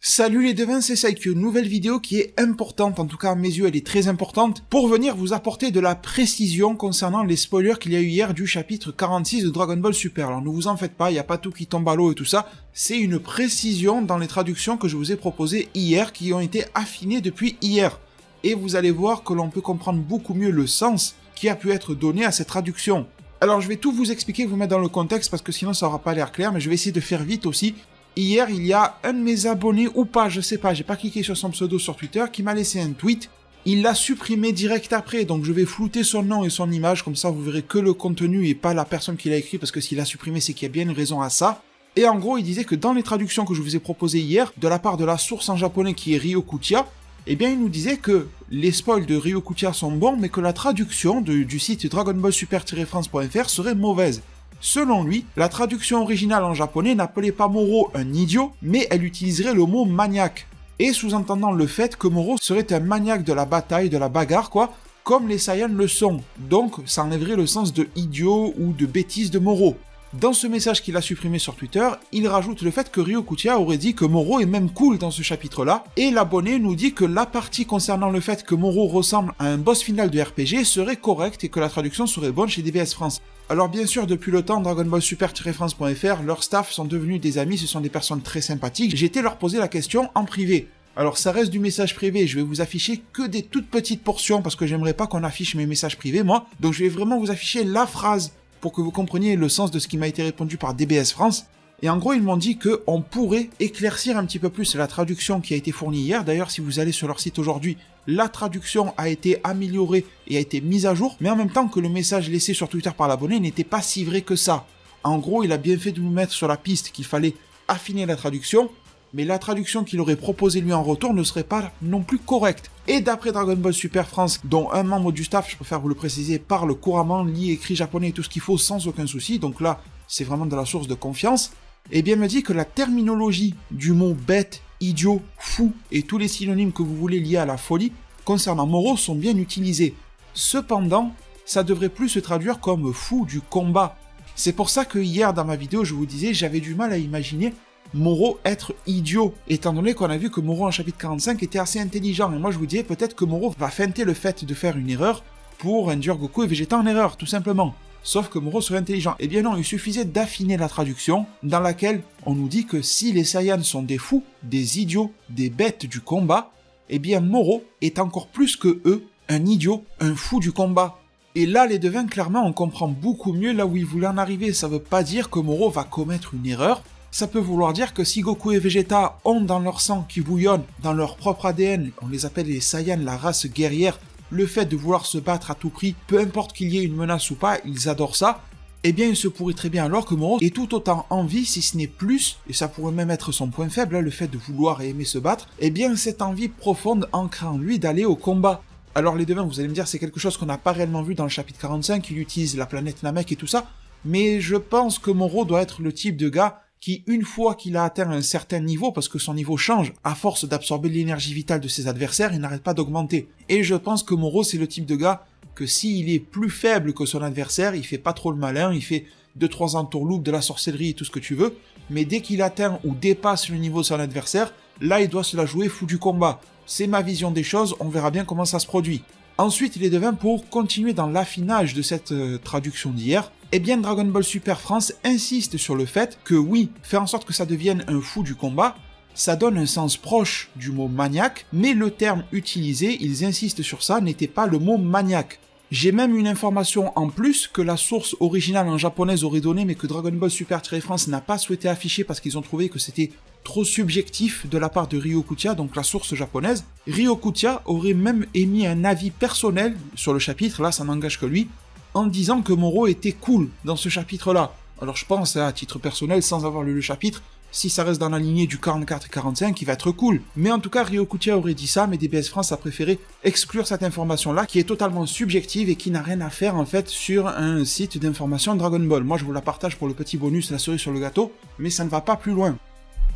Salut les devins, c'est Saikyu, nouvelle vidéo qui est importante, en tout cas à mes yeux elle est très importante, pour venir vous apporter de la précision concernant les spoilers qu'il y a eu hier du chapitre 46 de Dragon Ball Super. Alors ne vous en faites pas, il n'y a pas tout qui tombe à l'eau et tout ça, c'est une précision dans les traductions que je vous ai proposées hier, qui ont été affinées depuis hier. Et vous allez voir que l'on peut comprendre beaucoup mieux le sens qui a pu être donné à cette traduction. Alors je vais tout vous expliquer, vous mettre dans le contexte, parce que sinon ça aura pas l'air clair, mais je vais essayer de faire vite aussi. Hier, il y a un de mes abonnés, ou pas, je sais pas, j'ai pas cliqué sur son pseudo sur Twitter, qui m'a laissé un tweet. Il l'a supprimé direct après, donc je vais flouter son nom et son image, comme ça vous verrez que le contenu et pas la personne qui l'a écrit, parce que s'il a supprimé, c'est qu'il y a bien une raison à ça. Et en gros, il disait que dans les traductions que je vous ai proposées hier, de la part de la source en japonais qui est Ryokutia, eh bien il nous disait que les spoils de Ryokutia sont bons, mais que la traduction du site dragonballsuper-france.fr serait mauvaise. Selon lui, la traduction originale en japonais n'appelait pas Moro un idiot, mais elle utiliserait le mot maniaque. Et sous-entendant le fait que Moro serait un maniaque de la bataille, de la bagarre quoi, comme les Saiyans le sont. Donc ça enlèverait le sens de idiot ou de bêtise de Moro. Dans ce message qu'il a supprimé sur Twitter, il rajoute le fait que Ryokutia aurait dit que Moro est même cool dans ce chapitre-là, et l'abonné nous dit que la partie concernant le fait que Moro ressemble à un boss final de RPG serait correcte et que la traduction serait bonne chez DBS France. Alors bien sûr, depuis le temps, Dragon Ball Super-France.fr, leurs staff sont devenus des amis, ce sont des personnes très sympathiques. J'ai été leur poser la question en privé. Alors ça reste du message privé, je vais vous afficher que des toutes petites portions parce que j'aimerais pas qu'on affiche mes messages privés moi, donc je vais vraiment vous afficher la phrase pour que vous compreniez le sens de ce qui m'a été répondu par DBS France. Et en gros, ils m'ont dit qu'on pourrait éclaircir un petit peu plus la traduction qui a été fournie hier. D'ailleurs, si vous allez sur leur site aujourd'hui, la traduction a été améliorée et a été mise à jour, mais en même temps que le message laissé sur Twitter par l'abonné n'était pas si vrai que ça. En gros, il a bien fait de nous mettre sur la piste qu'il fallait affiner la traduction, mais la traduction qu'il aurait proposée lui en retour ne serait pas non plus correcte. Et d'après Dragon Ball Super France, dont un membre du staff, je préfère vous le préciser, parle couramment, lit, écrit japonais et tout ce qu'il faut sans aucun souci, donc là, c'est vraiment de la source de confiance, et bien me dit que la terminologie du mot bête, idiot, fou et tous les synonymes que vous voulez liés à la folie concernant Moro sont bien utilisés. Cependant, ça devrait plus se traduire comme fou du combat. C'est pour ça que hier dans ma vidéo, je vous disais, j'avais du mal à imaginer Moro être idiot, étant donné qu'on a vu que Moro en chapitre 45 était assez intelligent, et moi je vous disais peut-être que Moro va feinter le fait de faire une erreur pour induire Goku et Vegeta en erreur, tout simplement. Sauf que Moro serait intelligent. Eh bien non, il suffisait d'affiner la traduction, dans laquelle on nous dit que si les Saiyans sont des fous, des idiots, des bêtes du combat, eh bien Moro est encore plus que eux, un idiot, un fou du combat. Et là, les devins, clairement, on comprend beaucoup mieux là où ils voulaient en arriver. Ça veut pas dire que Moro va commettre une erreur, ça peut vouloir dire que si Goku et Vegeta ont dans leur sang qui bouillonne, dans leur propre ADN, on les appelle les Saiyans, la race guerrière, le fait de vouloir se battre à tout prix, peu importe qu'il y ait une menace ou pas, ils adorent ça, eh bien il se pourrait très bien alors que Moro est tout autant en vie, si ce n'est plus, et ça pourrait même être son point faible, le fait de vouloir et aimer se battre, eh bien cette envie profonde ancrée en lui d'aller au combat. Alors les devins, vous allez me dire, c'est quelque chose qu'on n'a pas réellement vu dans le chapitre 45, il utilise la planète Namek et tout ça, mais je pense que Moro doit être le type de gars qui, une fois qu'il a atteint un certain niveau, parce que son niveau change, à force d'absorber l'énergie vitale de ses adversaires, il n'arrête pas d'augmenter. Et je pense que Moro, c'est le type de gars que s'il est plus faible que son adversaire, il fait pas trop le malin, il fait 2-3 entourloupes, de la sorcellerie et tout ce que tu veux, mais dès qu'il atteint ou dépasse le niveau de son adversaire, là il doit se la jouer fou du combat. C'est ma vision des choses, on verra bien comment ça se produit. Ensuite, les devins, pour continuer dans l'affinage de cette traduction d'hier, eh bien Dragon Ball Super France insiste sur le fait que oui, faire en sorte que ça devienne un fou du combat, ça donne un sens proche du mot maniaque, mais le terme utilisé, ils insistent sur ça, n'était pas le mot maniaque. J'ai même une information en plus que la source originale en japonaise aurait donné, mais que Dragon Ball Super-France n'a pas souhaité afficher parce qu'ils ont trouvé que c'était trop subjectif de la part de Ryokutia, donc la source japonaise. Ryokutia aurait même émis un avis personnel sur le chapitre, là ça n'engage que lui, en disant que Moro était cool dans ce chapitre-là. Alors je pense, à titre personnel, sans avoir lu le chapitre, si ça reste dans la lignée du 44 et 45, il va être cool. Mais en tout cas, Ryokutia aurait dit ça, mais DBS France a préféré exclure cette information-là, qui est totalement subjective et qui n'a rien à faire, en fait, sur un site d'information Dragon Ball. Moi, je vous la partage pour le petit bonus, la cerise sur le gâteau, mais ça ne va pas plus loin.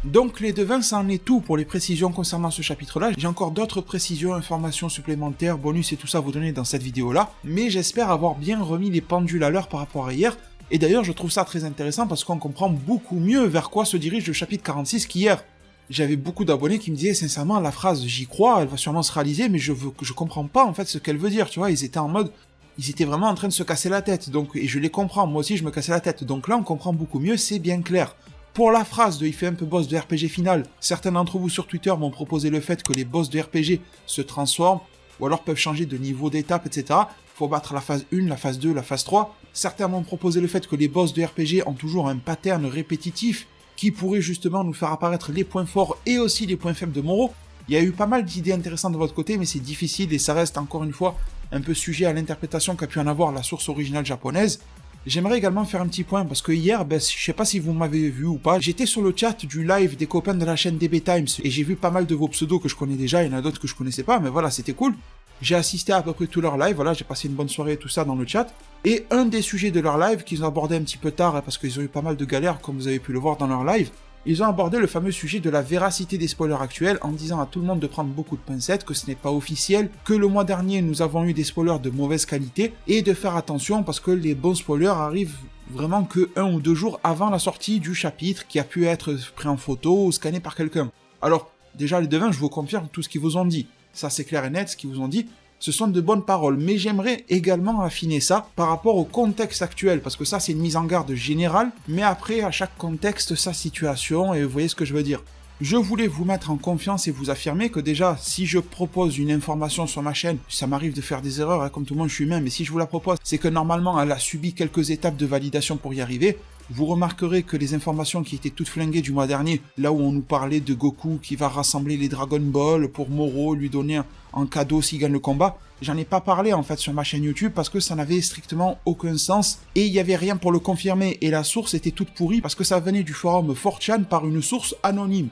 Donc les devins, ça en est tout pour les précisions concernant ce chapitre-là. J'ai encore d'autres précisions, informations supplémentaires, bonus et tout ça à vous donner dans cette vidéo-là, mais j'espère avoir bien remis les pendules à l'heure par rapport à hier, et d'ailleurs je trouve ça très intéressant parce qu'on comprend beaucoup mieux vers quoi se dirige le chapitre 46 qu'hier. j'avais beaucoup d'abonnés qui me disaient sincèrement la phrase j'y crois, elle va sûrement se réaliser, mais je comprends pas en fait ce qu'elle veut dire, tu vois, ils étaient vraiment en train de se casser la tête, donc, et je les comprends, moi aussi je me cassais la tête, donc là on comprend beaucoup mieux, c'est bien clair. Pour la phrase de il fait un peu boss de RPG final, certains d'entre vous sur Twitter m'ont proposé le fait que les boss de RPG se transforment, ou alors peuvent changer de niveau d'étape, etc. Faut battre la phase 1, la phase 2, la phase 3. Certains m'ont proposé le fait que les boss de RPG ont toujours un pattern répétitif, qui pourrait justement nous faire apparaître les points forts et aussi les points faibles de Moro. Il y a eu pas mal d'idées intéressantes de votre côté, mais c'est difficile et ça reste encore une fois un peu sujet à l'interprétation qu'a pu en avoir la source originale japonaise. J'aimerais également faire un petit point parce que hier, je sais pas si vous m'avez vu ou pas, j'étais sur le chat du live des copains de la chaîne DB Times et j'ai vu pas mal de vos pseudos que je connais déjà, il y en a d'autres que je connaissais pas, mais voilà, c'était cool. J'ai assisté à peu près tout leur live, voilà, j'ai passé une bonne soirée et tout ça dans le chat. Et un des sujets de leur live qu'ils ont abordé un petit peu tard, parce qu'ils ont eu pas mal de galères, comme vous avez pu le voir dans leur live, ils ont abordé le fameux sujet de la véracité des spoilers actuels en disant à tout le monde de prendre beaucoup de pincettes, que ce n'est pas officiel, que le mois dernier nous avons eu des spoilers de mauvaise qualité, et de faire attention parce que les bons spoilers arrivent vraiment que 1 ou 2 jours avant la sortie du chapitre qui a pu être pris en photo ou scanné par quelqu'un. Alors, déjà les devins, je vous confirme tout ce qu'ils vous ont dit. Ça c'est clair et net, ce qu'ils vous ont dit. Ce sont de bonnes paroles, mais j'aimerais également affiner ça par rapport au contexte actuel, parce que ça c'est une mise en garde générale, mais après à chaque contexte sa situation, et vous voyez ce que je veux dire. Je voulais vous mettre en confiance et vous affirmer que déjà, si je propose une information sur ma chaîne, ça m'arrive de faire des erreurs, hein, comme tout le monde je suis humain, mais si je vous la propose, c'est que normalement elle a subi quelques étapes de validation pour y arriver. Vous remarquerez que les informations qui étaient toutes flinguées du mois dernier, là où on nous parlait de Goku qui va rassembler les Dragon Ball pour Moro, lui donner en cadeau s'il gagne le combat, j'en ai pas parlé en fait sur ma chaîne YouTube parce que ça n'avait strictement aucun sens et il y avait rien pour le confirmer et la source était toute pourrie parce que ça venait du forum 4chan par une source anonyme.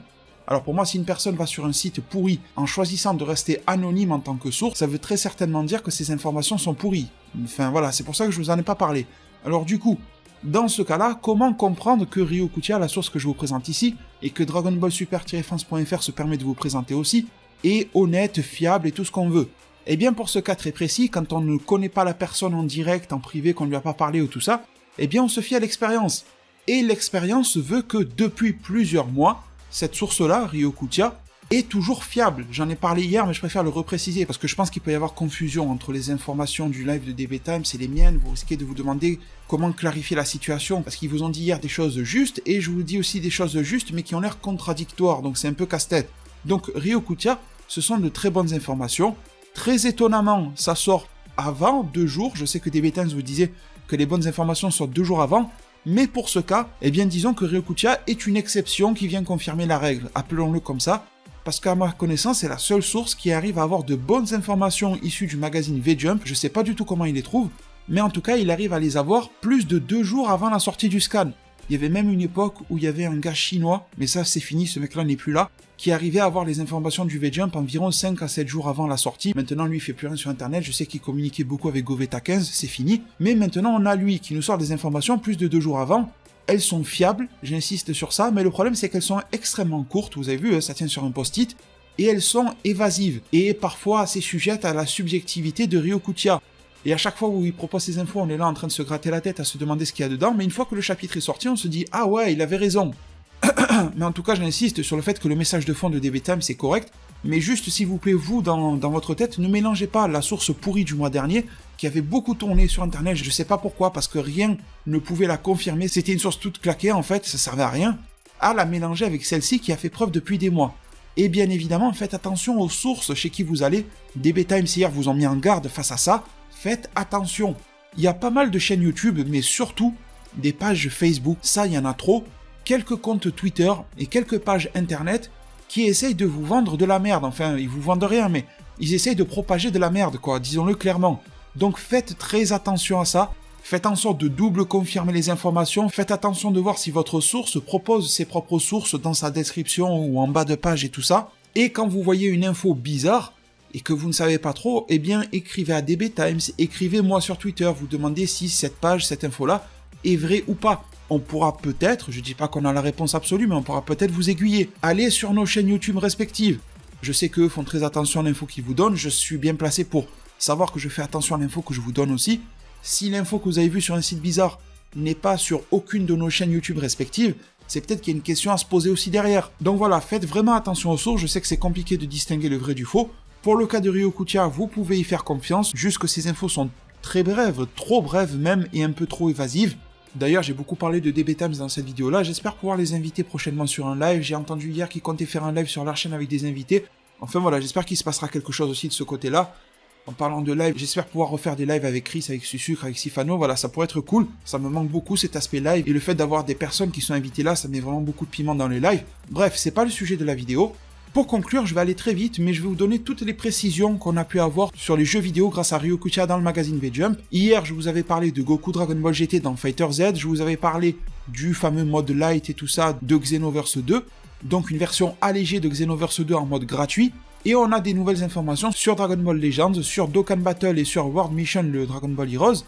Alors pour moi, si une personne va sur un site pourri en choisissant de rester anonyme en tant que source, ça veut très certainement dire que ces informations sont pourries. Enfin voilà, c'est pour ça que je vous en ai pas parlé. Alors du coup, dans ce cas-là, comment comprendre que Ryokutia, la source que je vous présente ici, et que Dragon Ball Super-France.fr se permet de vous présenter aussi, est honnête, fiable et tout ce qu'on veut? Eh bien pour ce cas très précis, quand on ne connaît pas la personne en direct, en privé, qu'on ne lui a pas parlé ou tout ça, eh bien on se fie à l'expérience. Et l'expérience veut que depuis plusieurs mois, cette source-là, Ryokutia, est toujours fiable. J'en ai parlé hier, mais je préfère le repréciser, parce que je pense qu'il peut y avoir confusion entre les informations du live de DB Times et les miennes. Vous risquez de vous demander comment clarifier la situation, parce qu'ils vous ont dit hier des choses justes, et je vous dis aussi des choses justes, mais qui ont l'air contradictoires, donc c'est un peu casse-tête. Donc Ryokutia, ce sont de très bonnes informations. Très étonnamment, ça sort avant 2 jours. Je sais que DB Times vous disait que les bonnes informations sortent 2 jours avant, mais pour ce cas, eh bien disons que Ryokutia est une exception qui vient confirmer la règle, appelons-le comme ça, parce qu'à ma connaissance, c'est la seule source qui arrive à avoir de bonnes informations issues du magazine V-Jump, je sais pas du tout comment il les trouve, mais en tout cas, il arrive à les avoir plus de 2 jours avant la sortie du scan. Il y avait même une époque où il y avait un gars chinois, mais ça c'est fini, ce mec-là n'est plus là, qui arrivait à avoir les informations du V-Jump environ 5 à 7 jours avant la sortie. Maintenant, lui, il fait plus rien sur Internet, je sais qu'il communiquait beaucoup avec Goveta 15, c'est fini, mais maintenant, on a lui qui nous sort des informations plus de 2 jours avant. Elles sont fiables, j'insiste sur ça, mais le problème c'est qu'elles sont extrêmement courtes, vous avez vu, ça tient sur un post-it, et elles sont évasives, et parfois assez sujettes à la subjectivité de Ryokutia. Et à chaque fois où il propose ces infos, on est là en train de se gratter la tête, à se demander ce qu'il y a dedans, mais une fois que le chapitre est sorti, on se dit « Ah ouais, il avait raison !» Mais en tout cas, j'insiste sur le fait que le message de fond de DB Time c'est correct, mais juste s'il vous plaît, vous, dans votre tête, ne mélangez pas la source pourrie du mois dernier, qui avait beaucoup tourné sur internet, je sais pas pourquoi, parce que rien ne pouvait la confirmer, c'était une source toute claquée en fait, ça servait à rien, à la mélanger avec celle-ci qui a fait preuve depuis des mois. Et bien évidemment, faites attention aux sources chez qui vous allez, DB Times hier vous ont mis en garde face à ça, faites attention. Il y a pas mal de chaînes YouTube, mais surtout des pages Facebook, ça il y en a trop, quelques comptes Twitter et quelques pages internet qui essayent de vous vendre de la merde, enfin ils vous vendent rien, mais ils essayent de propager de la merde quoi, disons-le clairement. Donc faites très attention à ça, faites en sorte de double confirmer les informations, faites attention de voir si votre source propose ses propres sources dans sa description ou en bas de page et tout ça, et quand vous voyez une info bizarre, et que vous ne savez pas trop, eh bien écrivez à DB Times, écrivez-moi sur Twitter, vous demandez si cette page, cette info-là, est vraie ou pas. On pourra peut-être, je dis pas qu'on a la réponse absolue, mais on pourra peut-être vous aiguiller. Allez sur nos chaînes YouTube respectives. Je sais qu'eux font très attention à l'info qu'ils vous donnent, je suis bien placé pour savoir que je fais attention à l'info que je vous donne aussi. Si l'info que vous avez vue sur un site bizarre n'est pas sur aucune de nos chaînes YouTube respectives, C'est peut-être qu'il y a une question à se poser aussi derrière. Donc voilà, faites vraiment attention aux sources, je sais que c'est compliqué de distinguer le vrai du faux. Pour le cas de Ryokutia, vous pouvez y faire confiance, juste que ces infos sont très brèves, trop brèves même, et un peu trop évasives. D'ailleurs, j'ai beaucoup parlé de DB Times dans cette vidéo-là, j'espère pouvoir les inviter prochainement sur un live. J'ai entendu hier qu'ils comptaient faire un live sur leur chaîne avec des invités. Enfin voilà, j'espère qu'il se passera quelque chose aussi de ce côté-là. En parlant de live, j'espère pouvoir refaire des lives avec Chris, avec Susucre, avec Sifano, voilà, ça pourrait être cool. Ça me manque beaucoup cet aspect live, et le fait d'avoir des personnes qui sont invitées là, ça met vraiment beaucoup de piment dans les lives. Bref, c'est pas le sujet de la vidéo. Pour conclure, je vais aller très vite, mais je vais vous donner toutes les précisions qu'on a pu avoir sur les jeux vidéo grâce à Ryokutia dans le magazine V-Jump. Hier, je vous avais parlé de Goku Dragon Ball GT dans Fighter Z, je vous avais parlé du fameux mode light et tout ça de Xenoverse 2, donc une version allégée de Xenoverse 2 en mode gratuit. Et on a des nouvelles informations sur Dragon Ball Legends, sur Dokkan Battle et sur World Mission, le Dragon Ball Heroes.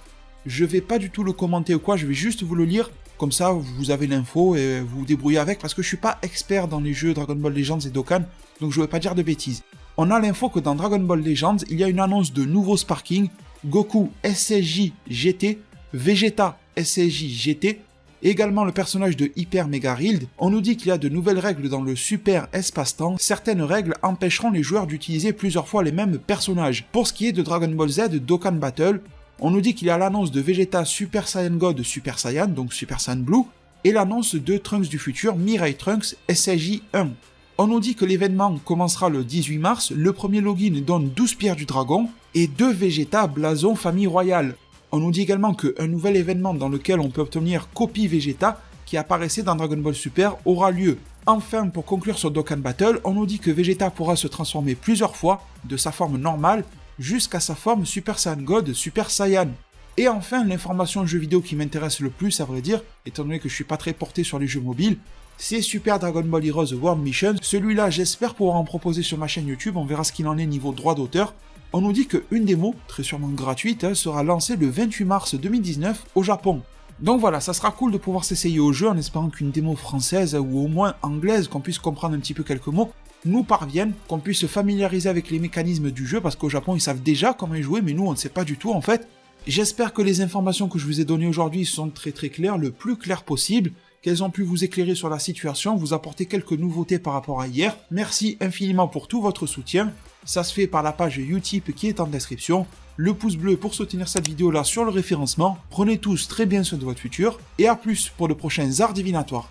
Je vais pas du tout le commenter ou quoi, je vais juste vous le lire, comme ça vous avez l'info et vous vous débrouillez avec, parce que je suis pas expert dans les jeux Dragon Ball Legends et Dokkan, donc je vais pas dire de bêtises. On a l'info que dans Dragon Ball Legends, il y a une annonce de nouveaux sparking, Goku SSJ GT, Vegeta SSJ GT, également le personnage de Hyper Mega Rild. On nous dit qu'il y a de nouvelles règles dans le super espace-temps. Certaines règles empêcheront les joueurs d'utiliser plusieurs fois les mêmes personnages. Pour ce qui est de Dragon Ball Z Dokkan Battle, on nous dit qu'il y a l'annonce de Vegeta Super Saiyan God Super Saiyan, donc Super Saiyan Blue, et l'annonce de Trunks du futur Mirai Trunks SSJ 1. On nous dit que l'événement commencera le 18 mars, le premier login donne 12 pierres du dragon, et 2 Vegeta blason famille royale. On nous dit également qu'un nouvel événement dans lequel on peut obtenir copie Vegeta, qui apparaissait dans Dragon Ball Super, aura lieu. Enfin, pour conclure sur Dokkan Battle, on nous dit que Vegeta pourra se transformer plusieurs fois, de sa forme normale, jusqu'à sa forme Super Saiyan God Super Saiyan. Et enfin, l'information jeu vidéo qui m'intéresse le plus, à vrai dire, étant donné que je suis pas très porté sur les jeux mobiles, c'est Super Dragon Ball Heroes World Mission. Celui-là, j'espère pouvoir en proposer sur ma chaîne YouTube, on verra ce qu'il en est niveau droit d'auteur. On nous dit qu'une démo, très sûrement gratuite, sera lancée le 28 mars 2019 au Japon. Donc voilà, ça sera cool de pouvoir s'essayer au jeu en espérant qu'une démo française ou au moins anglaise, qu'on puisse comprendre un petit peu quelques mots, nous parvienne, qu'on puisse se familiariser avec les mécanismes du jeu, parce qu'au Japon ils savent déjà comment y jouer, mais nous on ne sait pas du tout en fait. J'espère que les informations que je vous ai données aujourd'hui sont très claires, le plus claires possible, qu'elles ont pu vous éclairer sur la situation, vous apporter quelques nouveautés par rapport à hier. Merci infiniment pour tout votre soutien. Ça se fait par la page Utip qui est en description, le pouce bleu pour soutenir cette vidéo là sur le référencement. Prenez tous très bien soin de votre futur, et à plus pour de prochains arts divinatoires.